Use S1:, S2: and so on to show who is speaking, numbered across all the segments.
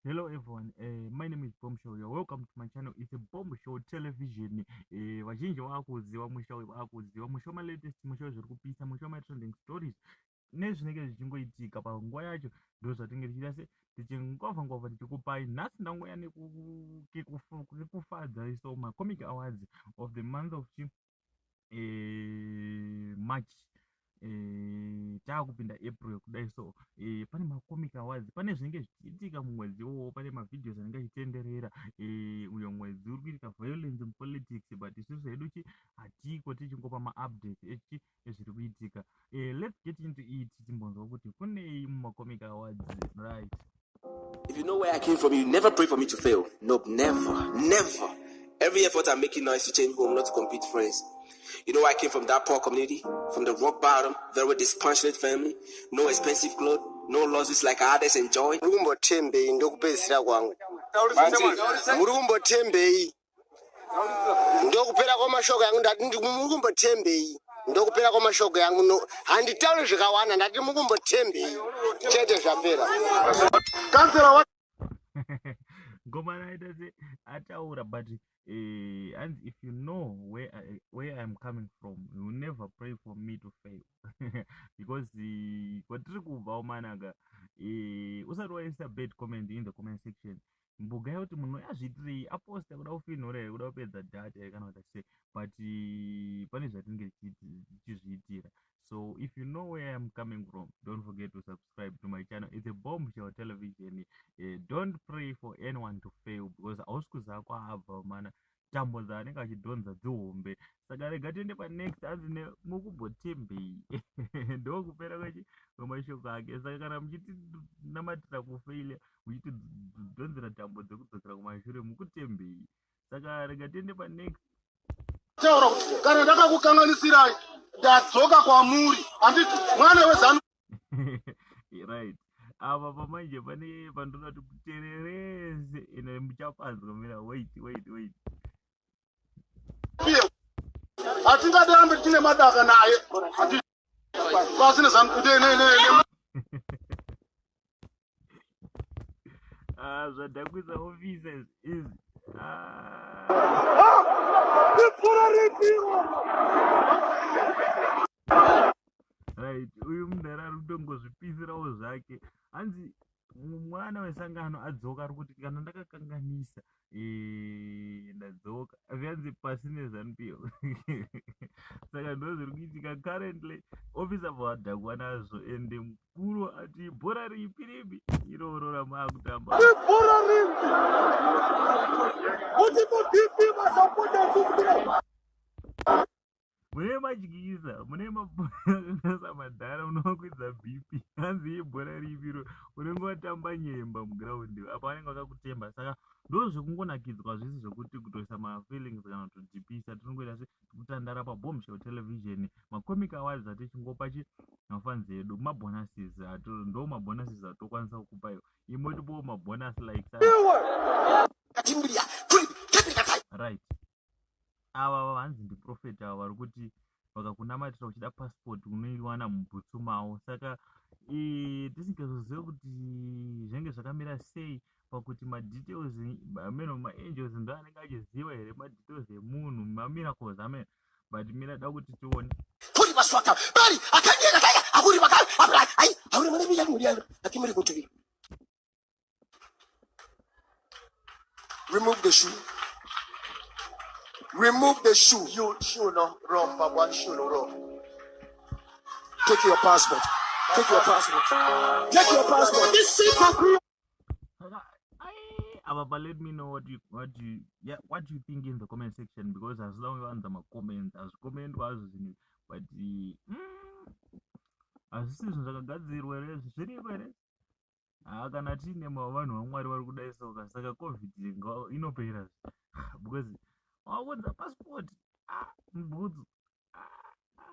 S1: Hello everyone, my name is Bomb Show. You're welcome to my channel. It's a Bomb Show television. Vazhinji vakuziva musho latest musho zviri kupisa musho trending stories nezvinenge zvichingoitika panguva yacho ndo zvatinge tichita se tichingova tichikupai nhasi ndangouya nekufadza iso macomic awards of the month of March. Taakupinda April kudai so pane macomic awards, pane zvinenge zvichiitika mumwedzi iwowo, pane mavideos anenge achitenderera. Uyo mwedzi uri kuitika violence in politics, but isusu hedu hatiko tichingopa maupdate ezviri kuitika. Let's get into it tichimbonzwa kuti kunei mumacomic awards, right?
S2: If you know where I came from, you never pray for me to fail. Nope, never, never. Every effort I'm making now is to change home, not to compete friends. You know I came from that poor community, from the rock bottom, very dysfunctional family, no expensive clothes, no losses like others enjoy.
S3: Murukumbotembei ndokupedzisira kwangu. Murukumbotembei ndokupera kwamashoko yangu, ndati murukumbotembei ndokupera kwamashoko yangu, handitauri zvakawanda, ndati murukumbotembei chete zvapera. Kansela
S1: Ngoma naita se ataura, but and if you know where I'm coming from, you will never pray for me to fail. Because kwatiri kubva umanaga, usati waisa bad comment in the comment section, mbuga yekuti munhu yazviitirei aposta kuda kufinhura here, kuda kupedza data here kana kuti sei, but pane zvatinenge tichizviitira. So if you know where I'm coming from, don't forget to subscribe to my channel. It's a Bomb Show television. Don't pray for anyone to fail, because hausi kuziva kwaabva mana tambo dzaanenge achidhonza dzihombe. Saka rega tiende panext, anzi mukumbotembei ndokupera kwemashoko ake. Saka kana muchitinamatira kufailure, muchitidhonzera tambo dzekudzokera kumashure, mukutembei. Saka rega tiende panext.
S3: taura kuti kana ndakakukanganisirai ndadzoka kwamuri, handiti mwana wezanu.
S1: Right. Apa pamanje pane pandoda kuti kutererese ine muchapanzwa mira. Wait.
S3: Hatingadambe tine madaka naye. Kwasine zanu ne.
S1: Zvadhakwisa officers is right. Uyu munhu ari kutongozvipisirawo zvake. Hanzi mwana wesangano adzoka ari kuti kana ndakakanganisa ndadzoka, zvanzi pasine ZANU-PF. Saka ndo zviri kuitika currently. Officer vadhakwa nazvo, ende mukuru ati bhora ripi ripi iroro ramaakutamba.
S3: Bhora ripi kuti mudipi masapota
S1: Mune madyisa, mune mabhora madhara, unokwidza BP. Hanzi ibhora ripiro unenge watamba nyemba muground apa vanenge vakakutemba. Saka ndo zvekungonakidzwa zvisi zvokuti kutoisa mafeelings kana kutodhipisa. Tinongoita sekutandara paBomb Show television. Macomic awards atichingopa mafanzi edu mabonuses, ndo mabonuses atokwanisa kukupa imwe topowo mabonus like right. Ava vanzi ndiprofet ava vari kuti vakakunamatira uchida passport unoiwana mubhutsu mavo. Saka tisingazozive kuti zvinenge zvakamira sei pakuti madetails ameno maangels ndo anenge achiziva here madetails emunhu, mamiracles ameno, but mina da kuti tione
S3: kuri baswaka bari akanyera kaya akuri bakala abra ai auri mane biya muri yana akimuri kutubi. Remove the shoe. Remove the shoe. You shoe no wrong, Papa. Shoe no wrong. Take your passport. Take your passport. Take your passport. This secret.
S1: But let me know what you think in the comment section, because as long as I'm a comment, as comment was but asisi zvinhu zvakagadzirwa here zviriko here. Kana tiine vanhu vamwari vari kudai soka, saka covid inopera because wakodza passport mbudzu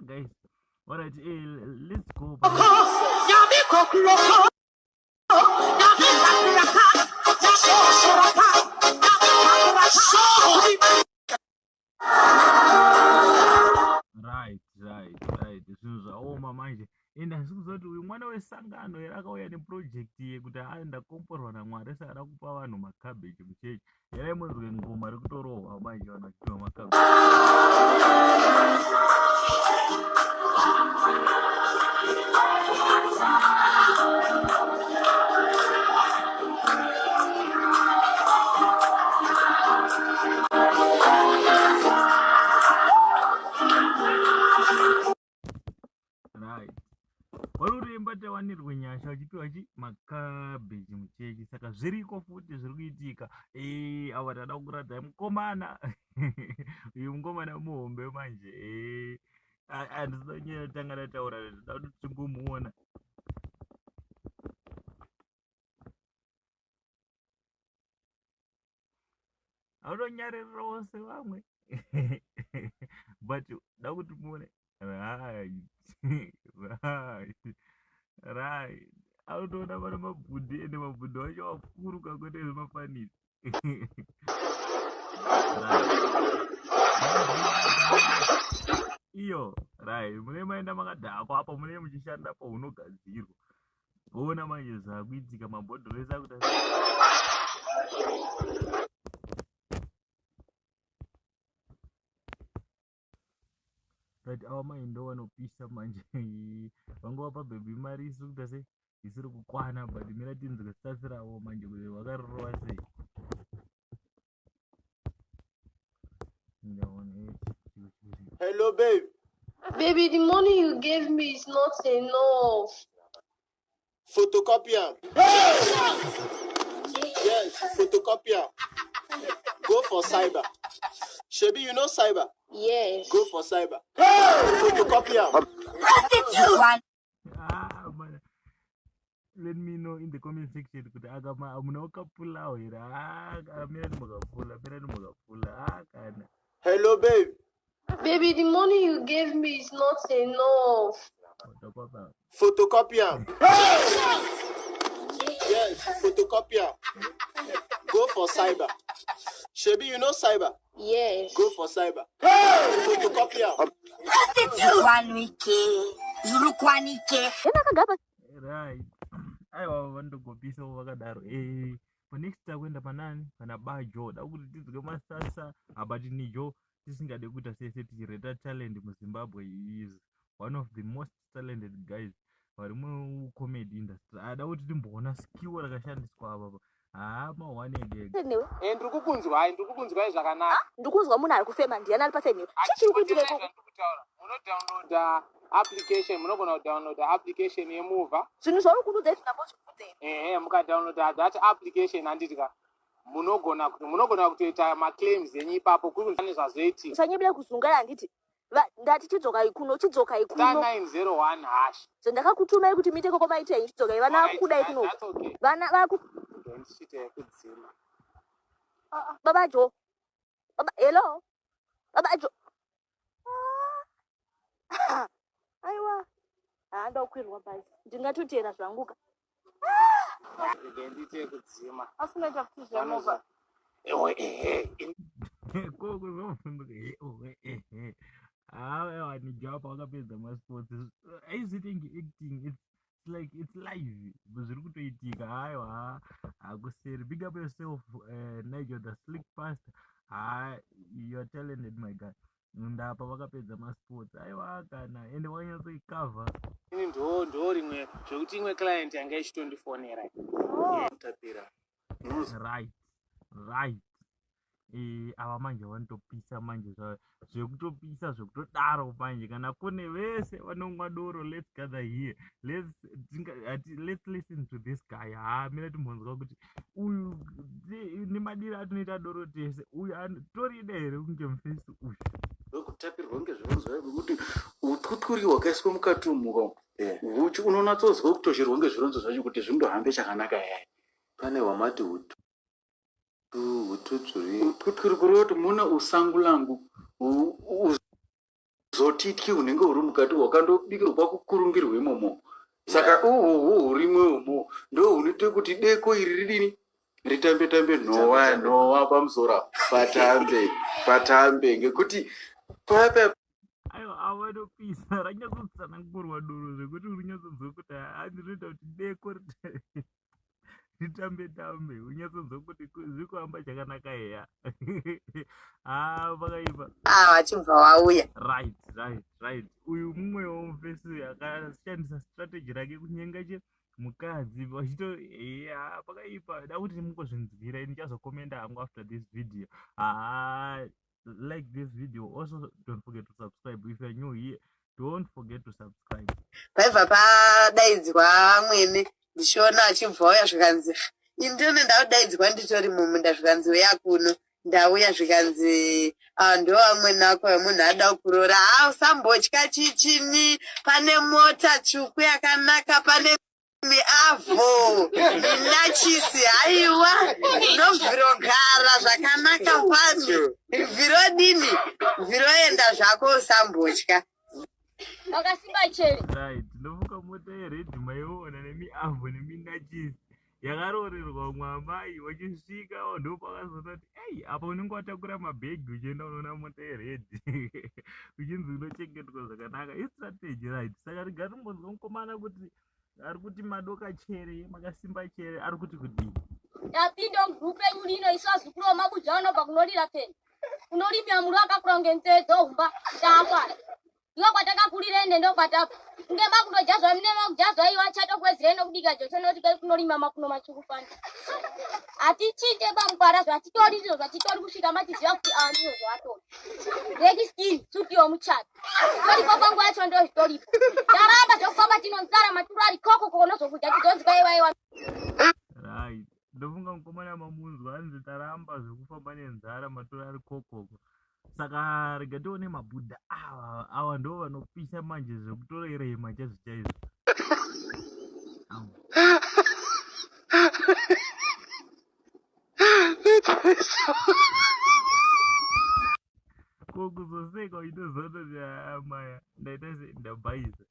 S1: guys. Alright, let's go. Right. Zvinhu zvaoma manje, ende hazvi kuzoti uyu mwana wesangano vanhu here akauya neprojekti yekuti aenda komporwa naMwari saka kupa vanhu makabheji muchechi. Here munzwe ngoma rikutorohwa manje vanhu vachipiwa makabheji. Right. Waruremba tawanirwe nyasha uchipiwa makabheji muchechi saka zviriko futi zviri kuitika. Ava tada kuratidza mukomana uyu mukomana muhombe manje. Handisonyera tanga tataura ndoda kuti timbomuona. Aunonyarirawo sevamwe but da kuti muone. Right. Autoona vana mabhudhi ende mabhudhi wacho wakuru kakuita zvimafanisi. Iyo right mune maenda makadhakwa apa mune muchishanda paunogadzirwa. Ona manje zvakuitika mabhodhoro ese akuita right. Ava mai ndo vanopisa manje vangova pabhebhi mari isi kuita sei isiri kukwana but mira tinzwe statsirawo manje kuti vakarorova sei.
S3: Hello, babe.
S4: Baby, the money you gave me is not enough.
S3: Photocopier. Yes, photocopier. Go for cyber. Shebi, you know cyber?
S4: Yes.
S3: Go for cyber. Photocopier.
S1: Man. Let me know in the comment section kuti akama munokapulawo here. Mira nimukapula kana.
S3: Hello, babe.
S4: Baby, the money you gave me is not enough.
S3: Photocopier. Yes, photocopier. Go for cyber. Shebi, you know cyber?
S4: Yes.
S3: Go for cyber. Photocopier.
S1: Right. Aiwa vandogopisa vakadaro. Next takuenda panani pana bajo da kuti tidzike masasa abati nijo tisingade kuita sese tichireta talent muZimbabwe. He is one of the most talented guys vari mucomedy industry. Ada kuti timboona skill rakashandiswa apa. Mawane ndege.
S3: Ndiri kukunzwai zvakanaka.
S5: Ndikuzwa munhu ari kufema ndiani ari paseni. Chichiri kuitika ikoko.
S3: Munodownloada application, munogona kudownloada application yemovha.
S5: Zvinhu zvauri kunudza izvi ndambozvikudzeni.
S3: Mukadownloada that application handitika munogona kutoita maclaims enyu ipapo kuri zvazoitika.
S5: Usanyebera kuzungara handiti. Ndati chidzoka ikuno.
S3: Star 901 hash.
S5: Zvandakakutumai kuti muite koko maitei chidzoka vana vakudai kuno. Vana vaku
S3: Ndochite kudzima.
S5: Baba Jo. Baba hello. Baba Jo. Aiwa. Ndokwirwa basi. Ndingatotera zvanguka.
S3: Ndite kudzima.
S5: Asinoita kuti zvamovha.
S1: Nijapa wakapedza masports. Aizitingi acting it's live. Zviri kutoitika. Aiwa hakuseri. Big up yourself, Nigel the slick pastor. You are talented my guy. Ndapa wakapedza masports. Aiwa kana ende wanyatsoikavha.
S3: Ini ndo rimwe zvekuti imwe client yanga ichitondifonera. Tapira.
S1: Right. Ava manje vanotopisa manje zvekutopisa zvekutodaro manje kana kune vese vanomwa doro. Let's gather here. Let's listen to this guy. Mira timbonzwa kuti uyu nemadiro atonoita doro tese uyu torida here kunge mufesi uyu.
S6: Kutapirwa ngezvironzo kuti utwutwuri hwakaiswa mukati umu unonatsozwa kutozherwa ngezvironzo zvacho kuti zvindohambe chakanaka yaya.
S7: Pane wamati
S6: utwutwuri kuroti muna usangulangu zotityi unenge uri mukati wakandobikirwa kukurungirwa imomo. Saka hurimwe umo ndo unoite kuti deko iri ridini ritambe nowa pamusoro patambe ngekuti papa
S1: aiwa avanopisa ranyatsotsanangurwa doro zvekuti unyatsonzwa kuti andinoita kuti deko ritambe tambe unyatsonzwa kuti zviri kuhamba chakanaka eya pakaipa
S7: wachibva wauya
S1: right uyu mumwewo mufesi akashandisa strategy rake kunyenga mukadzi vachito pakaipa da kuti mungozvinzwira ndichazokomenda hangu after this video like this video. Also don't forget to subscribe if you're new here. Don't forget to subscribe.
S7: Paibva padaidzwa mwene ndichiona achibva uya zvikanzi indini ndaudaidzwa nditori mumunda zvikanzi uya kuno ndauya zvikanzi ndo amweni ako munhu ada kurora usambotya chichini pane mota tsvuku yakanaka pane miavho nachisi haiwa nobvirogara zvakanaka pano virodini viroenda zvako usambotya
S5: Wakasimba chere.
S1: Right, ndovuka mota yeredhi maiona nemiavho neminachisi yakarorerwa mwamai wachisvika ndopakazoti ei apa unenge watakura mabhegi uchienda unoona mota yeredhi uchinzi unochengetwa zvakanaka istrategy right. Saka rigari mbonzwa mukomana kuti ari kuti madoka chere makasimba chere ari kuti kudini
S5: Yapinda mgrupe nyulino isazi kuroma kujana pakunolira tena. Unolimya mulu akakura ngenzedzo humba tapa. Iwo kwataka kulira ende ndo kwatapa. Ngeba kunojazwa mnema kujazwa iwa chato kwezire no kudika jocho no tika kunolima makuno machukufana. Ati chinde bamkwara zwa titori zo zwa titori kushika mati zwa kuti andizo zwato. Regi skin suti omuchata. Tori kwapangu yacho ndo story. Daramba zofamba tinonzara maturari koko kono zokuja titonzi kaiwa.
S1: right. Ndofunga mukomana mamunzwa anzi taramba zvekufamba nenzara matoro ari kokoko. Saka rigatione mabhudha awa ndo vanopisa manje zvekutorerema chaizvo chaizvo. Kokuzoseka uchizoona kuti maya ndaita ndabhaisa.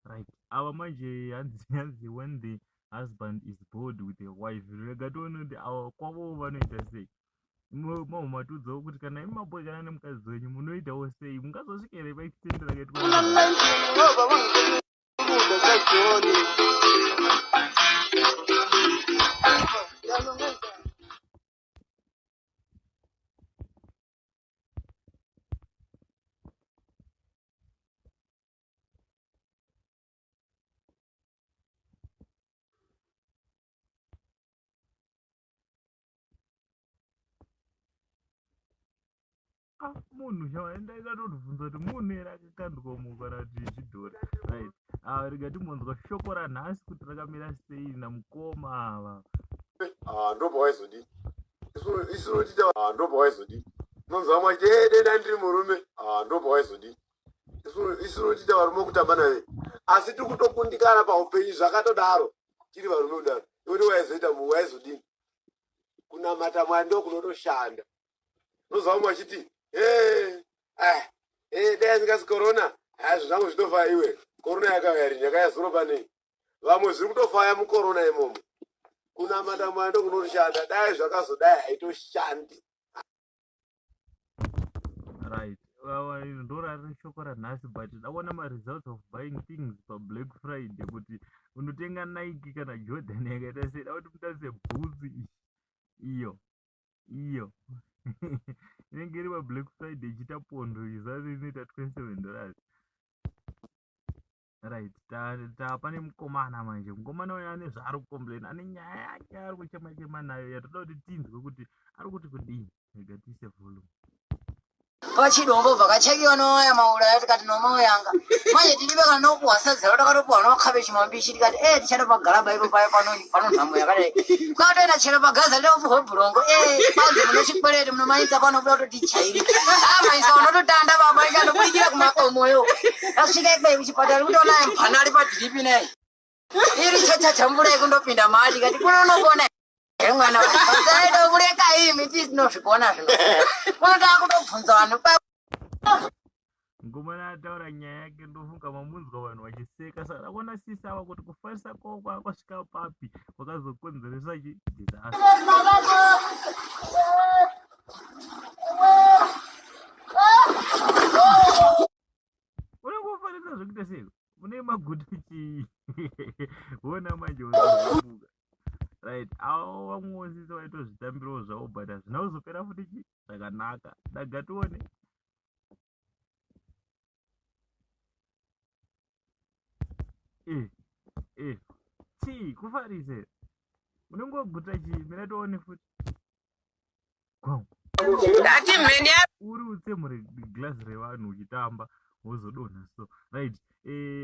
S1: Right. Our manje hanzi when the husband is bored with a wife. Regatono kuti awa kwavo vanoita sei. Mamatudzo kuti kana imaboekana nemukadzi wenyu munoitawo sei. Mungazosvikere paextendera kaitwa. Munhu ndaida totibvunza kuti munhu ere akakandwa kana kuti zvidhori right. Rigati monzwa shoko ranhasi kuti rakamira sei namukoma ava
S3: ndopa waizodii isinotita ndopa waizodii nonzwa mwachede ndandiri murume ndopa waizodii isinotita varume kutamba naye asi tiri kutokundikana paupenyu zvakatodaro tiri varume kudaro iwoti waizoita waizodii kunamata mwari ndo kunotoshanda nonzwa mwachiti dai asingasi korona hazvo zvangu zvitofa iwe korona yakauya rini yakauya zuro panei vamwe zviri kutofaya mukorona imomo kunamata mwari ndo kunotoshanda dai zvakazodai haitoshandi
S1: right. Ndorari shoko ranhasi but ndaona maresults of buying things pablack friday kuti unotenga Nike kana Jordan yakaita sei da kuti mutarise bhutsi iyo inenge iri pablack friday ichiita pondo izari inoita $27. Right. Pane mukomana manje mukomana uyo ane zvaari kukomplaina ane nyaya yake ari kuchema nayo yatoda kuti tinzwe kuti ari kuti kudini. Regatise volume.
S7: Pachidombo vakachekiwa noya mauraya tikati nomauyanga manje tinibeka nokuwasadzira takatopuwa nokhabechi mambishi tikati tichada pagaraba ipo paya pano nhambo yakadai kwatoenda chero pagaza leopuhwe bhurongo kwanzi muno chikwereti munomaisa pano kuda kutotichairi maisa unototanda baba ikandobudikira kumakomoyo asvika ikweyi kuchipatara kutoona mphana ari padhiripi nayi iri chachambura ikundopinda mari tikati kunonokona mwana waida kureka imi tisinozvikona zvino unotaa kutobvunza vanhu
S1: mukomana ataura nyaya yake ndofunga mamunzwa vanhu vachiseka saka ndakuona sisava kuti kufarisa kwavo kwasvika papi kwakazokonzeresa chidhizasta unoita zvekuita sei une maguta chii wona manje uzabuka right avo vamwe vosisa vaitozvitambirawo zvavo but hazvina kuzopera futi chi zvakanaka dagatione chii kufarise unongoguta chii mina toone futi kwau
S8: ndati mheni
S1: uri utsemure glass revanhu uchitamba wozodonha so right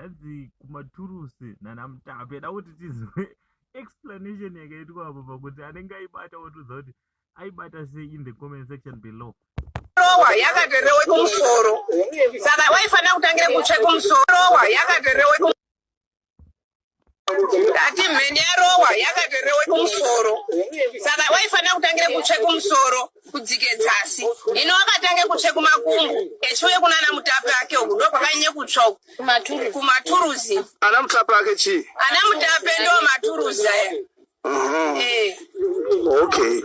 S1: hanzi kumaturusi nanamutape da kuti tizwe explanation yakaitwa apa pakuti anenge aibata wotudza kuti aibata sei in the comment section below
S8: rowa yakaterewe kumusoro saka waifanira kutangira kutsve kumusoro rowa yakaterewe ndati mheni yarowa yakaterewe kumusoro saka waifanira kutangira kutsve kumusoro kudzike dzasi ino wakatange kutsve kumakumbo echiuye kunana mutape ake uku ndo kwakanyanye kutsva kumaturuzi
S3: ana mutape ake chii
S8: ana mutape ndo maturuzi aya
S3: okay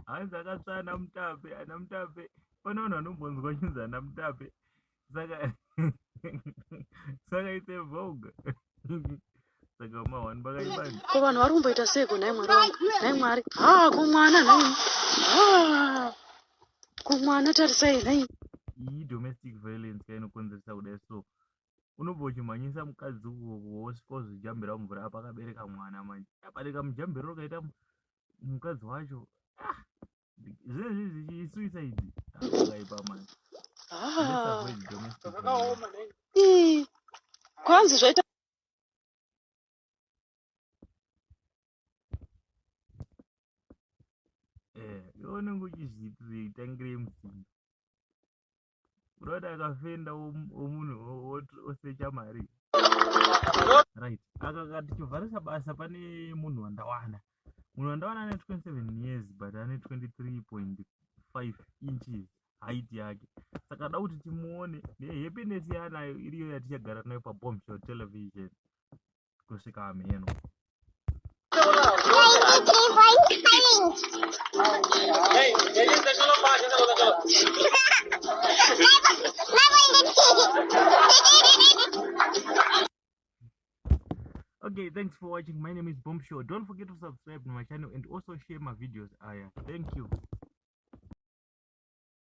S1: hanzi akatsva ana mutape pane vanhu vanombonzwa chinzi ana mutape saka saka ite voga saka mahwani vakaibani
S9: ko vanhu vari kumboita seko nhai mwari wangu nhai mwari kumwana nhai kumwana tarisai nhai
S1: iyi domestic violence kainokonzeresa kudai so unobva uchimhanyisa mukadzi wosvika uzvijambira mumvura apa akabereka mwana manje abereka mujambiro rokaita mukadzi wacho zvinezvi zvichisuicide akaipa manje
S9: kwanzi zvaita
S1: unenge uchizvitangire musimbi urati akafenda womunhu osecha mari right akakati chivharisa basa pane munhu wandawana ane 27 years but ane 23.5 inches height yake saka da kuti timuone nehappiness yaanayo iriyo yatichagara nayo paBombshell television kusvika amheno Okay, thanks for watching. My name is Bombshell. Don't forget to subscribe to my channel and also share my videos. Thank you.